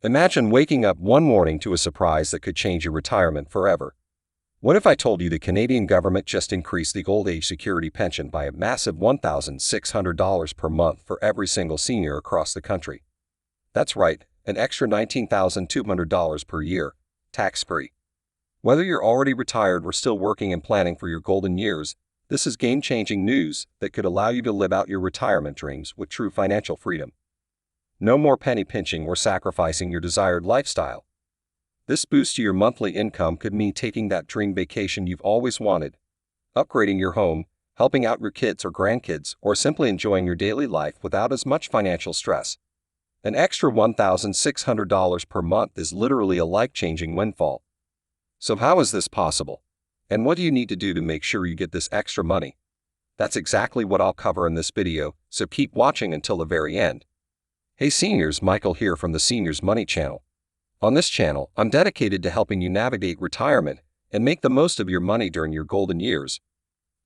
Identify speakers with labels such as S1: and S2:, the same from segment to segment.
S1: Imagine waking up one morning to a surprise that could change your retirement forever. What if I told you the Canadian government just increased the old age security pension by a massive $1,600 per month for every single senior across the country? That's right, an extra $19,200 per year, tax-free. Whether you're already retired or still working and planning for your golden years, this is game-changing news that could allow you to live out your retirement dreams with true financial freedom. No more penny pinching or sacrificing your desired lifestyle. This boost to your monthly income could mean taking that dream vacation you've always wanted, upgrading your home, helping out your kids or grandkids, or simply enjoying your daily life without as much financial stress. An extra $1,600 per month is literally a life-changing windfall. So how is this possible? And what do you need to do to make sure you get this extra money? That's exactly what I'll cover in this video, so keep watching until the very end. Hey seniors, Michael here from the Seniors Money channel. On this channel, I'm dedicated to helping you navigate retirement and make the most of your money during your golden years.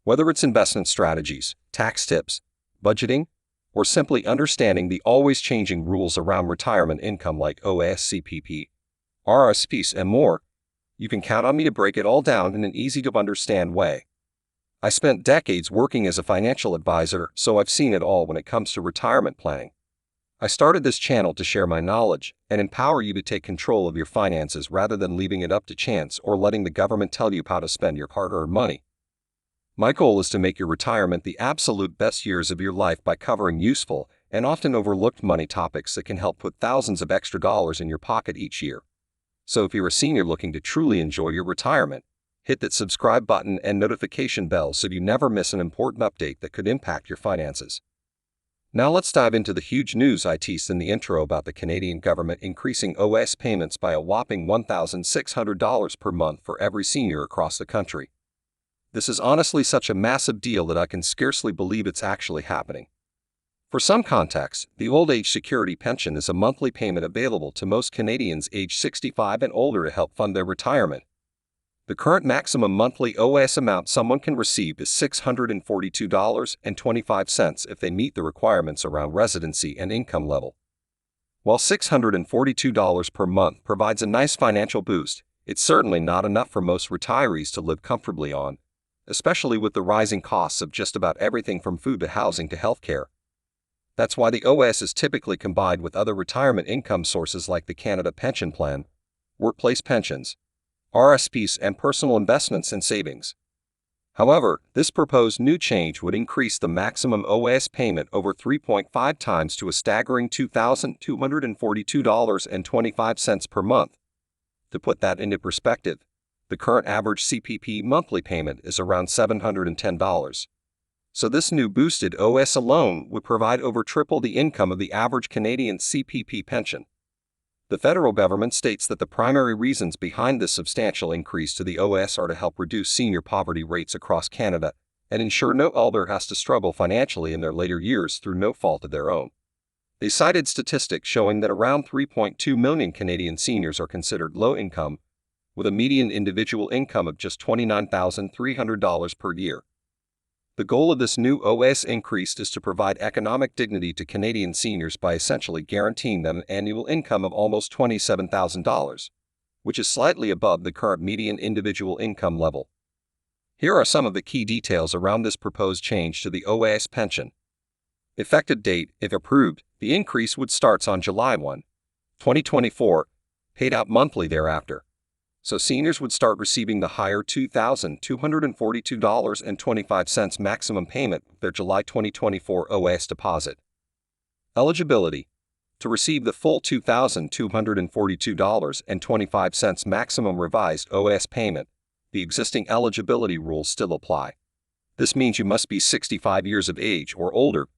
S1: Whether it's investment strategies, tax tips, budgeting, or simply understanding the always changing rules around retirement income like OAS, CPP, RSPs, and more, you can count on me to break it all down in an easy-to-understand way. I spent decades working as a financial advisor, so I've seen it all when it comes to retirement planning. I started this channel to share my knowledge and empower you to take control of your finances rather than leaving it up to chance or letting the government tell you how to spend your hard-earned money. My goal is to make your retirement the absolute best years of your life by covering useful and often overlooked money topics that can help put thousands of extra dollars in your pocket each year. So if you're a senior looking to truly enjoy your retirement, hit that subscribe button and notification bell so you never miss an important update that could impact your finances. Now let's dive into the huge news I teased in the intro about the Canadian government increasing OAS payments by a whopping $1,600 per month for every senior across the country. This is honestly such a massive deal that I can scarcely believe it's actually happening. For some context, the old age security pension is a monthly payment available to most Canadians aged 65 and older to help fund their retirement. The current maximum monthly OAS amount someone can receive is $642.25 if they meet the requirements around residency and income level. While $642 per month provides a nice financial boost, it's certainly not enough for most retirees to live comfortably on, especially with the rising costs of just about everything from food to housing to healthcare. That's why the OAS is typically combined with other retirement income sources like the Canada Pension Plan, workplace pensions, RSPs, and personal investments and savings. However, this proposed new change would increase the maximum OAS payment over 3.5 times to a staggering $2,242.25 per month. To put that into perspective, the current average CPP monthly payment is around $710. So this new boosted OAS alone would provide over triple the income of the average Canadian CPP pension. The federal government states that the primary reasons behind this substantial increase to the OAS are to help reduce senior poverty rates across Canada and ensure no elder has to struggle financially in their later years through no fault of their own. They cited statistics showing that around 3.2 million Canadian seniors are considered low income, with a median individual income of just $29,300 per year. The goal of this new OAS increase is to provide economic dignity to Canadian seniors by essentially guaranteeing them an annual income of almost $27,000, which is slightly above the current median individual income level. Here are some of the key details around this proposed change to the OAS pension. Effective date: if approved, the increase would start on July 1, 2024, paid out monthly thereafter. So seniors would start receiving the higher $2,242.25 maximum payment with their July 2024 OAS deposit. Eligibility: to receive the full $2,242.25 maximum revised OAS payment, the existing eligibility rules still apply. This means you must be 65 years of age or older,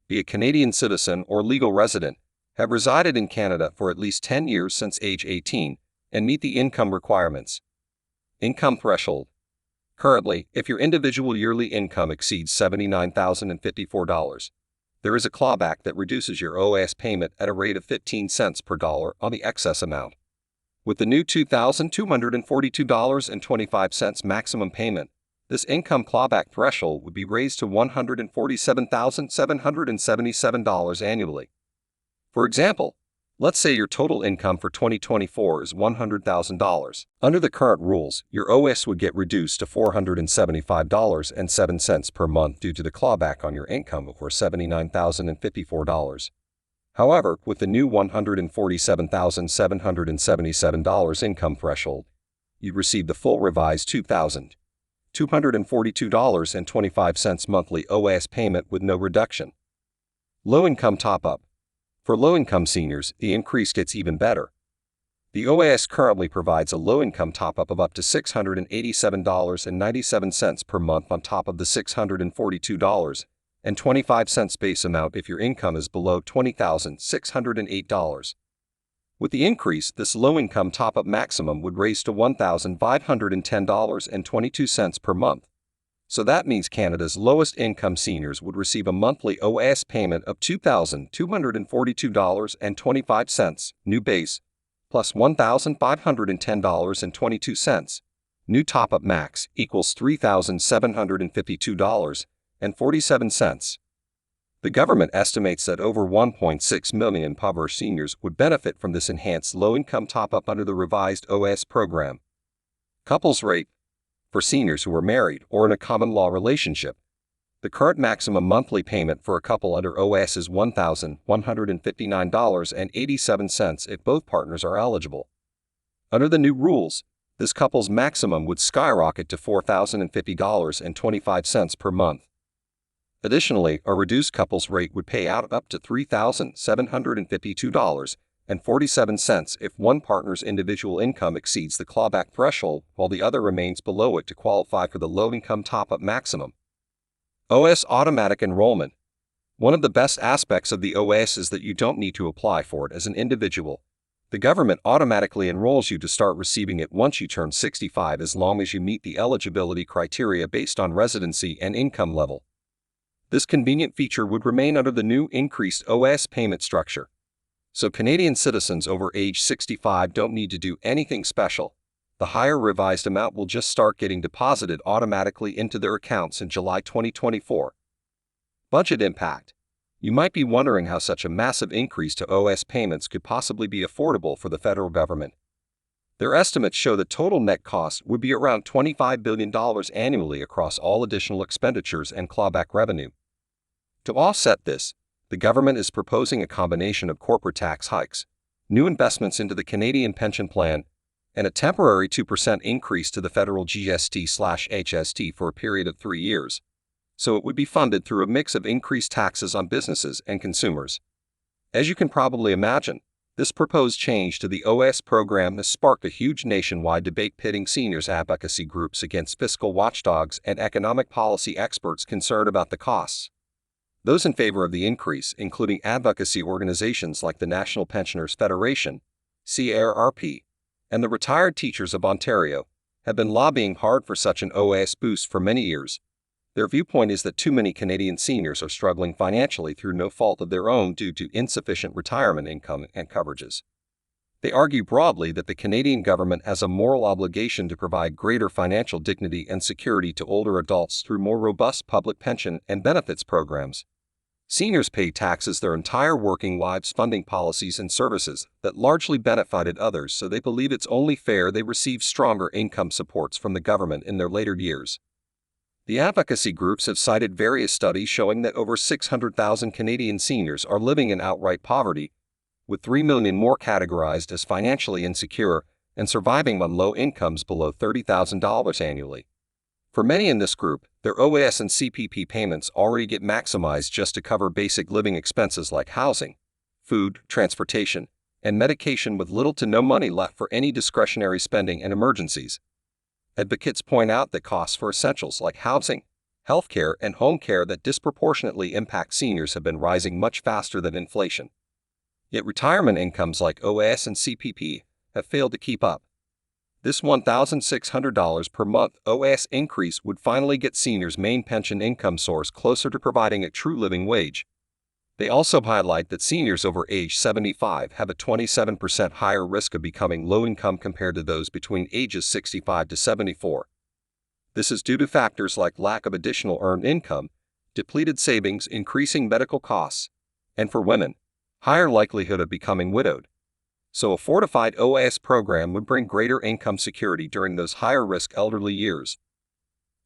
S1: be a Canadian citizen or legal resident, have resided in Canada for at least 10 years since age 18, and meet the income requirements. Income threshold: currently, if your individual yearly income exceeds $79,054, there is a clawback that reduces your OAS payment at a rate of 15 cents per dollar on the excess amount. With the new $2,242.25 maximum payment, this income clawback threshold would be raised to $147,777 annually. For example, Let's say your total income for 2024 is $100,000. Under the current rules, your OAS would get reduced to $475.07 per month due to the clawback on your income over $79,054. However, with the new $147,777 income threshold, you'd receive the full revised $2,242.25 monthly OAS payment with no reduction. Low-income top-up. For low-income seniors, the increase gets even better. The OAS currently provides a low-income top-up of up to $687.97 per month on top of the $642.25 base amount if your income is below $20,608. With the increase, this low-income top-up maximum would raise to $1,510.22 per month. So that means Canada's lowest income seniors would receive a monthly OAS payment of $2,242.25, new base, plus $1,510.22. New top-up max equals $3,752.47. The government estimates that over 1.6 million impoverished seniors would benefit from this enhanced low-income top-up under the revised OAS program. Couples rate. For seniors who are married or in a common law relationship, the current maximum monthly payment for a couple under OAS is $1,159.87 if both partners are eligible. Under the new rules, this couple's maximum would skyrocket to $4,050.25 per month. Additionally, a reduced couples rate would pay out up to $3,752.47 if one partner's individual income exceeds the clawback threshold while the other remains below it to qualify for the low-income top-up maximum. OAS automatic enrollment. One of the best aspects of the OAS is that you don't need to apply for it as an individual. The government automatically enrolls you to start receiving it once you turn 65 as long as you meet the eligibility criteria based on residency and income level. This convenient feature would remain under the new increased OAS payment structure. So Canadian citizens over age 65 don't need to do anything special. The higher revised amount will just start getting deposited automatically into their accounts in July 2024. Budget impact. You might be wondering how such a massive increase to OAS payments could possibly be affordable for the federal government. Their estimates show the total net cost would be around $25 billion annually across all additional expenditures and clawback revenue. To offset this, the government is proposing a combination of corporate tax hikes, new investments into the Canadian pension plan, and a temporary 2% increase to the federal GST/HST for a period of 3 years. So it would be funded through a mix of increased taxes on businesses and consumers. As you can probably imagine, this proposed change to the OAS program has sparked a huge nationwide debate pitting seniors advocacy groups against fiscal watchdogs and economic policy experts concerned about the costs. Those in favor of the increase, including advocacy organizations like the National Pensioners Federation, CRRP, and the Retired Teachers of Ontario, have been lobbying hard for such an OAS boost for many years. Their viewpoint is that too many Canadian seniors are struggling financially through no fault of their own due to insufficient retirement income and coverages. They argue broadly that the Canadian government has a moral obligation to provide greater financial dignity and security to older adults through more robust public pension and benefits programs. Seniors pay taxes their entire working lives funding policies and services that largely benefited others, so they believe it's only fair they receive stronger income supports from the government in their later years. The advocacy groups have cited various studies showing that over 600,000 Canadian seniors are living in outright poverty, with 3 million more categorized as financially insecure and surviving on low incomes below $30,000 annually. For many in this group, their OAS and CPP payments already get maximized just to cover basic living expenses like housing, food, transportation, and medication, with little to no money left for any discretionary spending and emergencies. Advocates point out that costs for essentials like housing, healthcare, and home care that disproportionately impact seniors have been rising much faster than inflation. Yet retirement incomes like OAS and CPP have failed to keep up. This $1,600 per month OAS increase would finally get seniors' main pension income source closer to providing a true living wage. They also highlight that seniors over age 75 have a 27% higher risk of becoming low income compared to those between ages 65 to 74. This is due to factors like lack of additional earned income, depleted savings, increasing medical costs, and for women, higher likelihood of becoming widowed. So a fortified OAS program would bring greater income security during those higher-risk elderly years.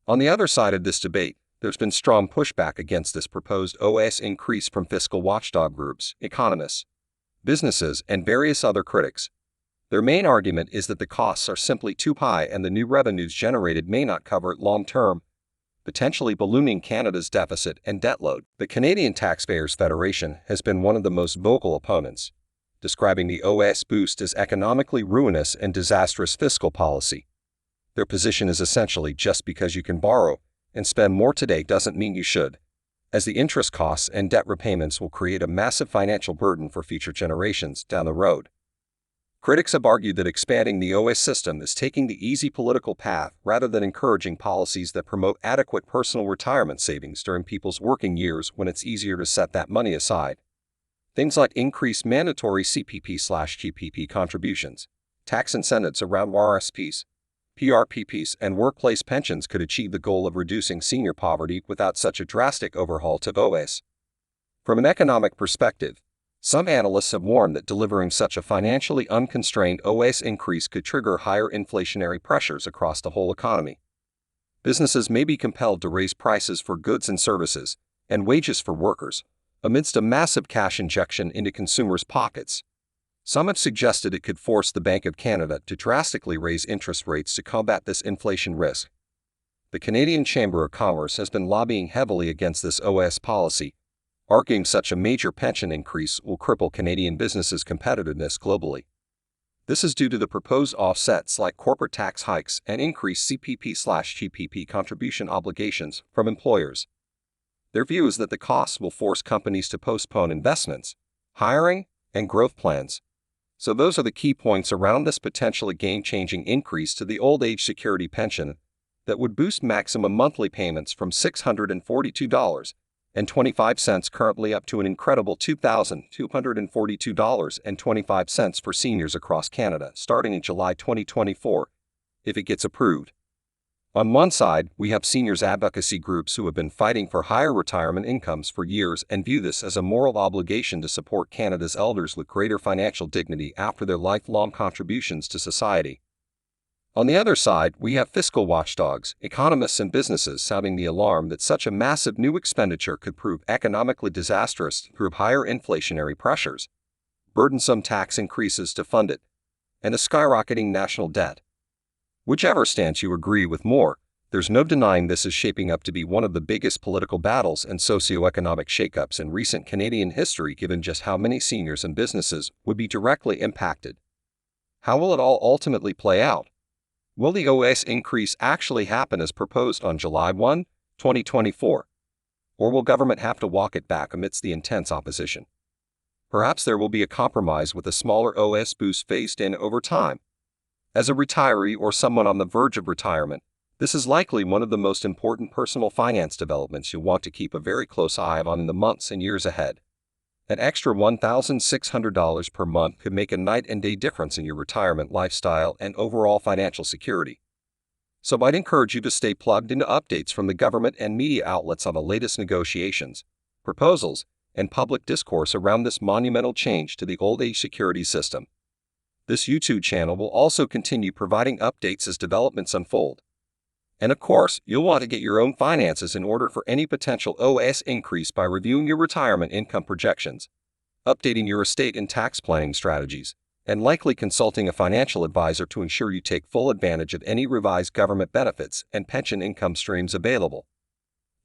S1: On the other side of this debate, there's been strong pushback against this proposed OAS increase from fiscal watchdog groups, economists, businesses, and various other critics. Their main argument is that the costs are simply too high and the new revenues generated may not cover it long-term, potentially ballooning Canada's deficit and debt load. The Canadian Taxpayers Federation has been one of the most vocal opponents, describing the OAS boost as economically ruinous and disastrous fiscal policy. Their position is essentially just because you can borrow and spend more today doesn't mean you should, as the interest costs and debt repayments will create a massive financial burden for future generations down the road. Critics have argued that expanding the OAS system is taking the easy political path rather than encouraging policies that promote adequate personal retirement savings during people's working years when it's easier to set that money aside. Things like increased mandatory CPP/GPP contributions, tax incentives around RSPs, PRPPs, and workplace pensions could achieve the goal of reducing senior poverty without such a drastic overhaul to OAS. From an economic perspective, some analysts have warned that delivering such a financially unconstrained OAS increase could trigger higher inflationary pressures across the whole economy. Businesses may be compelled to raise prices for goods and services, and wages for workers, amidst a massive cash injection into consumers' pockets. Some have suggested it could force the Bank of Canada to drastically raise interest rates to combat this inflation risk. The Canadian Chamber of Commerce has been lobbying heavily against this OAS policy, arguing such a major pension increase will cripple Canadian businesses' competitiveness globally. This is due to the proposed offsets like corporate tax hikes and increased CPP/GPP contribution obligations from employers. Their view is that the costs will force companies to postpone investments, hiring, and growth plans. So those are the key points around this potentially game-changing increase to the old age security pension that would boost maximum monthly payments from $642.25 currently up to an incredible $2,242.25 for seniors across Canada starting in July 2024, if it gets approved. On one side, we have seniors advocacy groups who have been fighting for higher retirement incomes for years and view this as a moral obligation to support Canada's elders with greater financial dignity after their lifelong contributions to society. On the other side, we have fiscal watchdogs, economists, and businesses sounding the alarm that such a massive new expenditure could prove economically disastrous through higher inflationary pressures, burdensome tax increases to fund it, and a skyrocketing national debt. Whichever stance you agree with more, there's no denying this is shaping up to be one of the biggest political battles and socioeconomic shakeups in recent Canadian history given just how many seniors and businesses would be directly impacted. How will it all ultimately play out? Will the OAS increase actually happen as proposed on July 1, 2024? Or will government have to walk it back amidst the intense opposition? Perhaps there will be a compromise with a smaller OAS boost phased in over time. As a retiree or someone on the verge of retirement, this is likely one of the most important personal finance developments you'll want to keep a very close eye on in the months and years ahead. An extra $1,600 per month could make a night and day difference in your retirement lifestyle and overall financial security. So I'd encourage you to stay plugged into updates from the government and media outlets on the latest negotiations, proposals, and public discourse around this monumental change to the old age security system. This YouTube channel will also continue providing updates as developments unfold. And of course, you'll want to get your own finances in order for any potential OAS increase by reviewing your retirement income projections, updating your estate and tax planning strategies, and likely consulting a financial advisor to ensure you take full advantage of any revised government benefits and pension income streams available.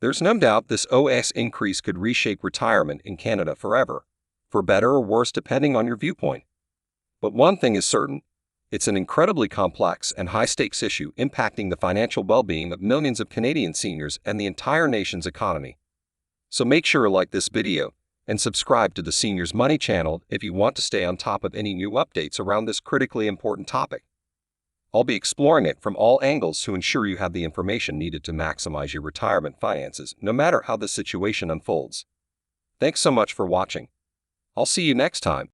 S1: There's no doubt this OAS increase could reshape retirement in Canada forever, for better or worse depending on your viewpoint. But one thing is certain, it's an incredibly complex and high-stakes issue impacting the financial well-being of millions of Canadian seniors and the entire nation's economy. So make sure to like this video and subscribe to the Seniors Money channel if you want to stay on top of any new updates around this critically important topic. I'll be exploring it from all angles to ensure you have the information needed to maximize your retirement finances, no matter how the situation unfolds. Thanks so much for watching. I'll see you next time.